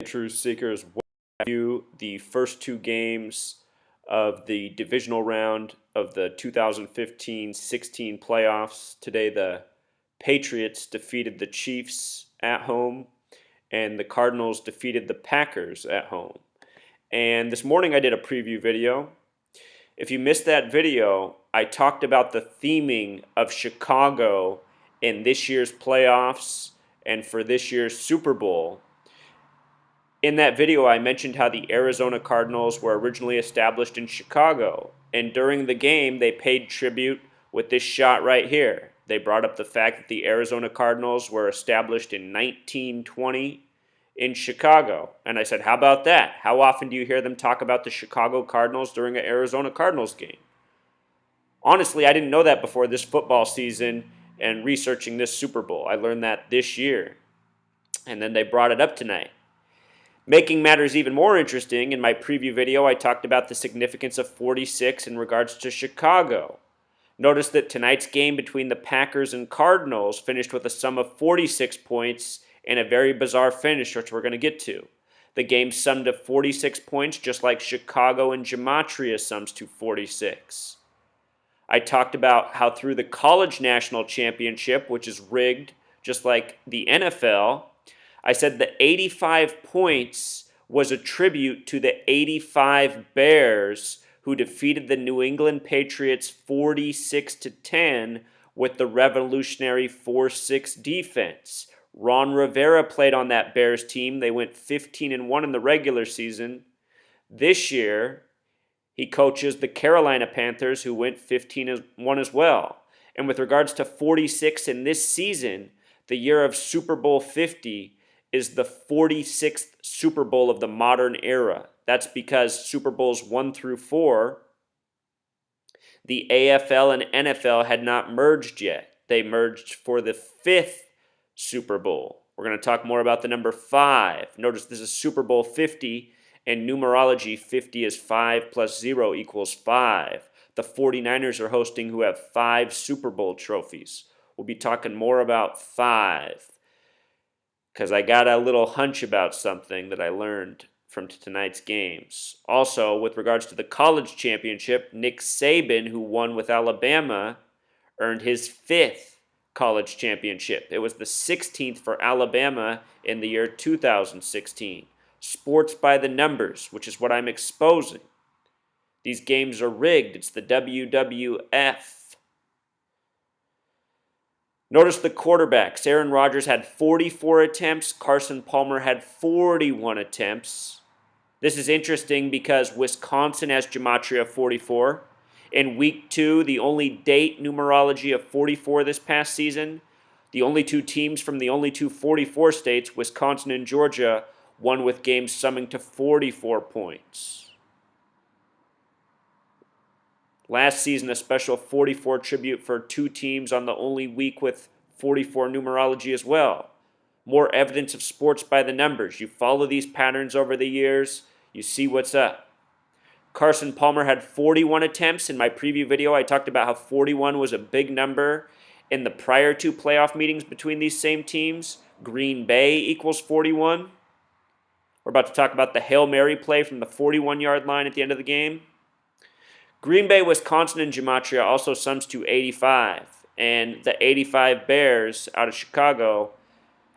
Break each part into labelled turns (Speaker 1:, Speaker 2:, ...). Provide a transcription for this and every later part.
Speaker 1: Truth Seekers. Review the first two games of the divisional round of the 2015-16 playoffs. Today, the Patriots defeated the Chiefs at home, and the Cardinals defeated the Packers at home. And this morning, I did a preview video. If you missed that video, I talked about the theming of Chicago in this year's playoffs and for this year's Super Bowl. In that video, I mentioned how the Arizona Cardinals were originally established in Chicago, and during the game, they paid tribute with this shot right here. They brought up the fact that the Arizona Cardinals were established in 1920 in Chicago, and I said, how about that? How often do you hear them talk about the Chicago Cardinals during an Arizona Cardinals game? Honestly, I didn't know that before this football season and researching this Super Bowl. I learned that this year, and then they brought it up tonight. Making matters even more interesting, in my preview video, I talked about the significance of 46 in regards to Chicago. Notice that tonight's game between the Packers and Cardinals finished with a sum of 46 points and a very bizarre finish, which we're going to get to. The game summed to 46 points, just like Chicago and Gematria sums to 46. I talked about how through the College National Championship, which is rigged just like the NFL, I said the 85 points was a tribute to the 85 Bears who defeated the New England Patriots 46-10 with the revolutionary 4-6 defense. Ron Rivera played on that Bears team. They went 15-1 in the regular season. This year, he coaches the Carolina Panthers, who went 15-1 as well. And with regards to 46 in this season, the year of Super Bowl 50 is the 46th Super Bowl of the modern era. That's because Super Bowls 1 through 4, the AFL and NFL had not merged yet. They merged for the 5th Super Bowl. We're going to talk more about the number 5. Notice this is Super Bowl 50, and numerology 50 is 5 plus 0 equals 5. The 49ers are hosting, who have 5 Super Bowl trophies. We'll be talking more about 5. Because I got a little hunch about something that I learned from tonight's games. Also, with regards to the college championship, Nick Saban, who won with Alabama, earned his 5th college championship. It was the 16th for Alabama in the year 2016. Sports by the numbers, which is what I'm exposing. These games are rigged. It's the WWF. Notice the quarterbacks. Aaron Rodgers had 44 attempts. Carson Palmer had 41 attempts. This is interesting because Wisconsin has Gematria 44. In week 2, the only date numerology of 44 this past season, the only two teams from the only two 44 states, Wisconsin and Georgia, won with games summing to 44 points. Last season, a special 44 tribute for 2 teams on the only week with 44 numerology as well. More evidence of sports by the numbers. You follow these patterns over the years, you see what's up. Carson Palmer had 41 attempts. In my preview video, I talked about how 41 was a big number in the prior 2 playoff meetings between these same teams. Green Bay equals 41. We're about to talk about the Hail Mary play from the 41-yard line at the end of the game. Green Bay, Wisconsin, and Gematria also sums to 85, and the 85 Bears out of Chicago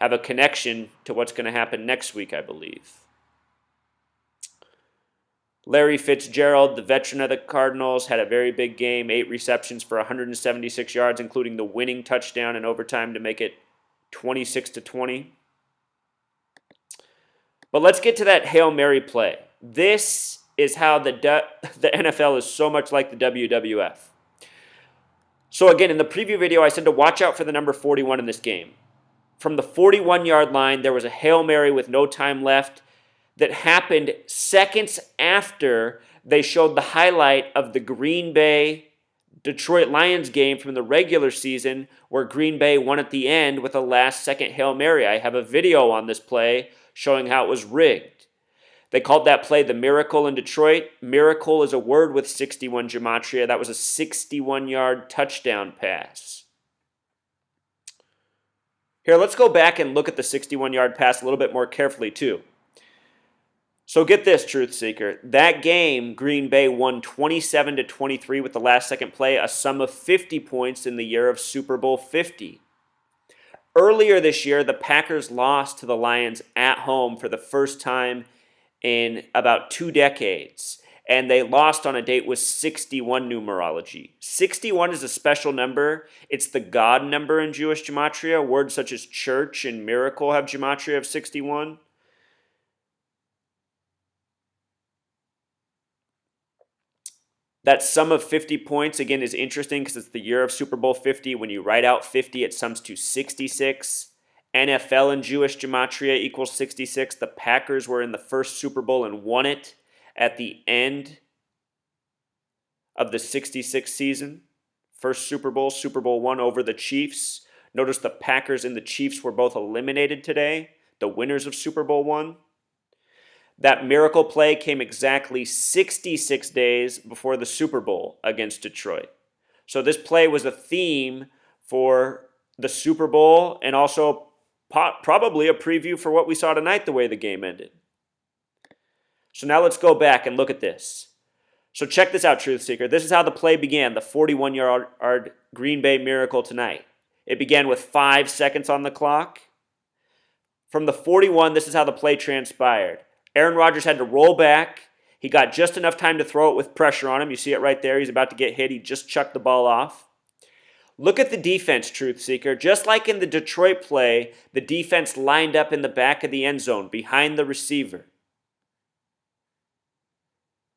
Speaker 1: have a connection to what's going to happen next week, I believe. Larry Fitzgerald, the veteran of the Cardinals, had a very big game, 8 receptions for 176 yards, including the winning touchdown in overtime to make it 26-20. But let's get to that Hail Mary play. This is how the NFL is so much like the WWF. So again, in the preview video, I said to watch out for the number 41 in this game. From the 41-yard line, there was a Hail Mary with no time left that happened seconds after they showed the highlight of the Green Bay Detroit Lions game from the regular season where Green Bay won at the end with a last-second Hail Mary. I have a video on this play showing how it was rigged. They called that play the Miracle in Detroit. Miracle is a word with 61 gematria. That was a 61-yard touchdown pass. Here, let's go back and look at the 61-yard pass a little bit more carefully, too. So get this, Truth Seeker. That game, Green Bay won 27-23 with the last second play, a sum of 50 points in the year of Super Bowl 50. Earlier this year, the Packers lost to the Lions at home for the first time in about 2 decades. And they lost on a date with 61 numerology. 61 is a special number. It's the God number in Jewish gematria. Words such as church and miracle have gematria of 61. That sum of 50 points, again, is interesting because it's the year of Super Bowl 50. When you write out 50, it sums to 66. NFL in Jewish gematria equals 66. The Packers were in the first Super Bowl and won it at the end of the 66 season. First Super Bowl, Super Bowl 1 over the Chiefs. Notice the Packers and the Chiefs were both eliminated today, the winners of Super Bowl 1. That miracle play came exactly 66 days before the Super Bowl against Detroit. So this play was a theme for the Super Bowl and also probably a preview for what we saw tonight, the way the game ended. So now let's go back and look at this. So check this out, Truth Seeker. This is how the play began, the 41-yard Green Bay miracle tonight. It began with 5 seconds on the clock. From the 41, this is how the play transpired. Aaron Rodgers had to roll back. He got just enough time to throw it with pressure on him. You see it right there. He's about to get hit. He just chucked the ball off. Look at the defense, Truth Seeker. Just like in the Detroit play, the defense lined up in the back of the end zone behind the receiver.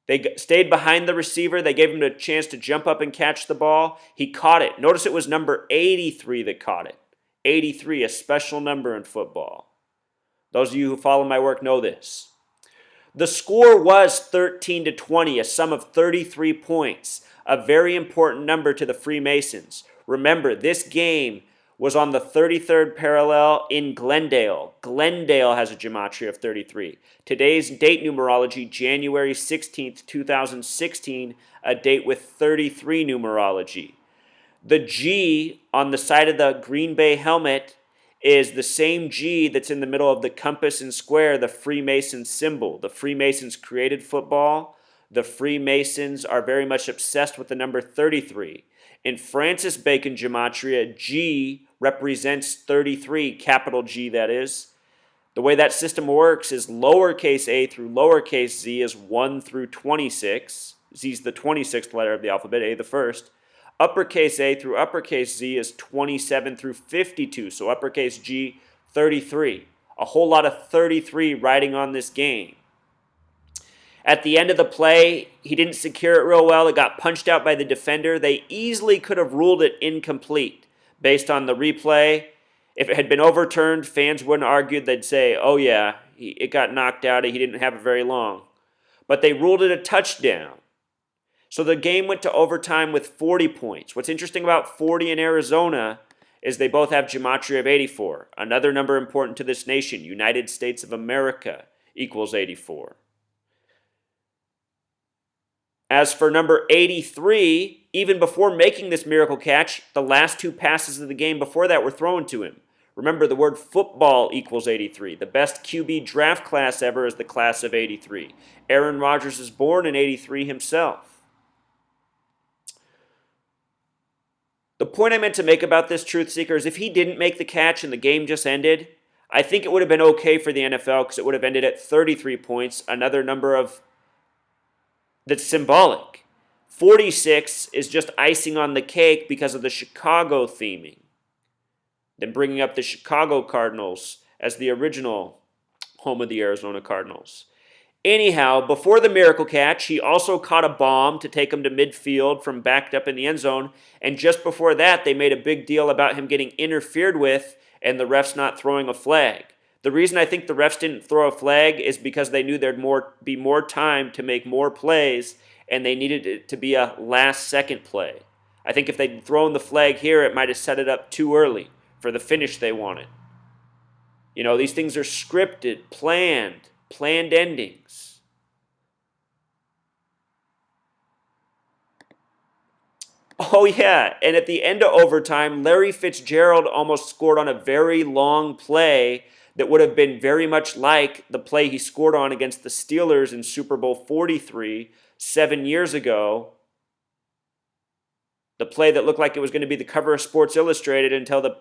Speaker 1: They stayed behind the receiver. They gave him a chance to jump up and catch the ball. He caught it. Notice it was number 83 that caught it. 83, a special number in football. Those of you who follow my work know this. The score was 13-20, a sum of 33 points, a very important number to the Freemasons. Remember, this game was on the 33rd parallel in Glendale. Glendale has a gematria of 33. Today's date numerology, January 16th, 2016, a date with 33 numerology. The G on the side of the Green Bay helmet is the same G that's in the middle of the compass and square, the Freemason symbol. The Freemasons created football. The Freemasons are very much obsessed with the number 33. In Francis Bacon gematria, G represents 33, capital G that is. The way that system works is lowercase a through lowercase z is 1 through 26. Z is the 26th letter of the alphabet, A the first. Uppercase A through uppercase Z is 27 through 52, so uppercase G, 33. A whole lot of 33 riding on this game. At the end of the play, he didn't secure it real well. It got punched out by the defender. They easily could have ruled it incomplete based on the replay. If it had been overturned, fans wouldn't argue. They'd say, oh yeah, it got knocked out. He didn't have it very long. But they ruled it a touchdown. So the game went to overtime with 40 points. What's interesting about 40 in Arizona is they both have gematria of 84. Another number important to this nation, United States of America, equals 84. As for number 83, even before making this miracle catch, the last 2 passes of the game before that were thrown to him. Remember, the word football equals 83. The best QB draft class ever is the class of 83. Aaron Rodgers is born in 83 himself. The point I meant to make about this, Truth Seeker, is if he didn't make the catch and the game just ended, I think it would have been okay for the NFL because it would have ended at 33 points, another number that's symbolic. 46 is just icing on the cake because of the Chicago theming. Then bringing up the Chicago Cardinals as the original home of the Arizona Cardinals. Anyhow, before the miracle catch, he also caught a bomb to take him to midfield from backed up in the end zone. And just before that, they made a big deal about him getting interfered with and the refs not throwing a flag. The reason I think the refs didn't throw a flag is because they knew there'd be more time to make more plays, and they needed it to be a last-second play. I think if they'd thrown the flag here, it might have set it up too early for the finish they wanted. You know, these things are scripted, planned endings. Oh yeah, and at the end of overtime, Larry Fitzgerald almost scored on a very long play that would have been very much like the play he scored on against the Steelers in Super Bowl 43 7 years ago. The play that looked like it was going to be the cover of Sports Illustrated until the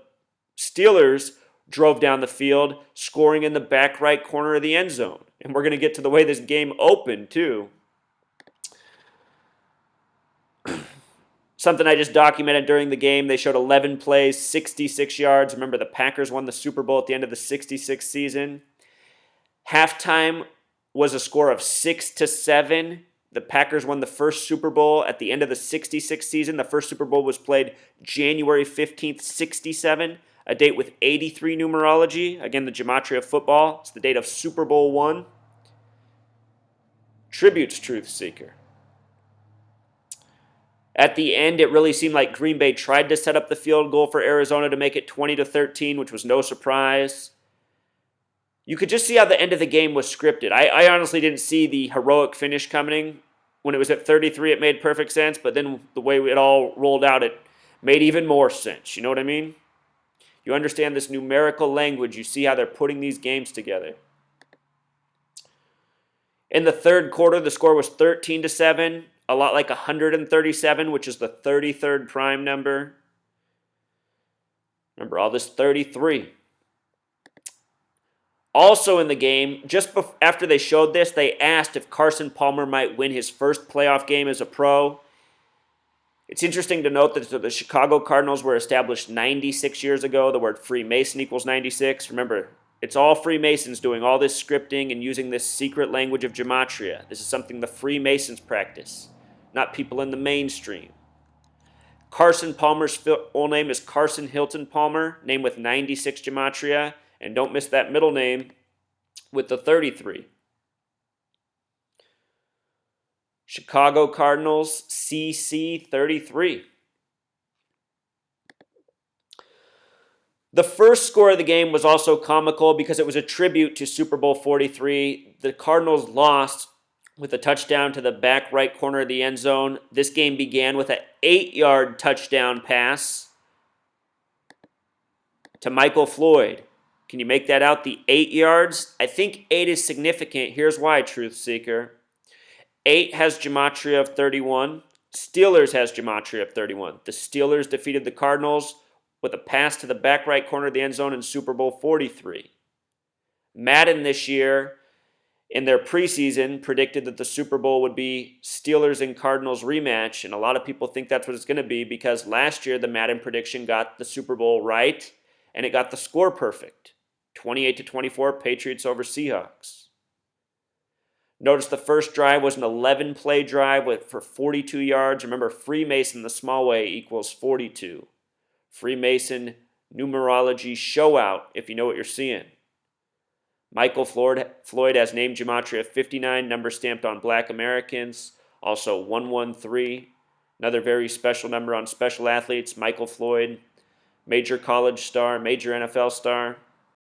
Speaker 1: Steelers drove down the field, scoring in the back right corner of the end zone. And we're going to get to the way this game opened, too. Something I just documented during the game. They showed 11 plays, 66 yards. Remember, the Packers won the Super Bowl at the end of the 66 season. Halftime was a score of 6-7. The Packers won the first Super Bowl at the end of the 66 season. The first Super Bowl was played January 15th, 67, a date with 83 numerology. Again, the gematria of football. It's the date of Super Bowl I. Tributes, Truth Seeker. At the end, it really seemed like Green Bay tried to set up the field goal for Arizona to make it 20-13, which was no surprise. You could just see how the end of the game was scripted. I honestly didn't see the heroic finish coming. When it was at 33, it made perfect sense, but then the way it all rolled out, it made even more sense. You know what I mean? You understand this numerical language. You see how they're putting these games together. In the third quarter, the score was 13-7. A lot like 137, which is the 33rd prime number. Remember all this 33. Also in the game, just after they showed this, they asked if Carson Palmer might win his first playoff game as a pro. It's interesting to note that the Chicago Cardinals were established 96 years ago. The word Freemason equals 96. Remember, it's all Freemasons doing all this scripting and using this secret language of gematria. This is something the Freemasons practice, not people in the mainstream. Carson Palmer's full name is Carson Hilton Palmer, name with 96 gematria, and don't miss that middle name with the 33. Chicago Cardinals, CC33. The first score of the game was also comical because it was a tribute to Super Bowl 43. The Cardinals lost with a touchdown to the back right corner of the end zone. This game began with an 8-yard touchdown pass to Michael Floyd. Can you make that out? The 8 yards? I think 8 is significant. Here's why, Truth Seeker. 8 has gematria of 31. Steelers has gematria of 31. The Steelers defeated the Cardinals with a pass to the back right corner of the end zone in Super Bowl 43. Madden this year, in their preseason, predicted that the Super Bowl would be Steelers and Cardinals rematch, and a lot of people think that's what it's going to be because last year the Madden prediction got the Super Bowl right, and it got the score perfect. 28-24, Patriots over Seahawks. Notice the first drive was an 11-play drive for 42 yards. Remember, Freemason the small way equals 42. Freemason numerology show out if you know what you're seeing. Michael Floyd has name gematria of 59, number stamped on Black Americans. Also 113, another very special number on special athletes. Michael Floyd, major college star, major NFL star.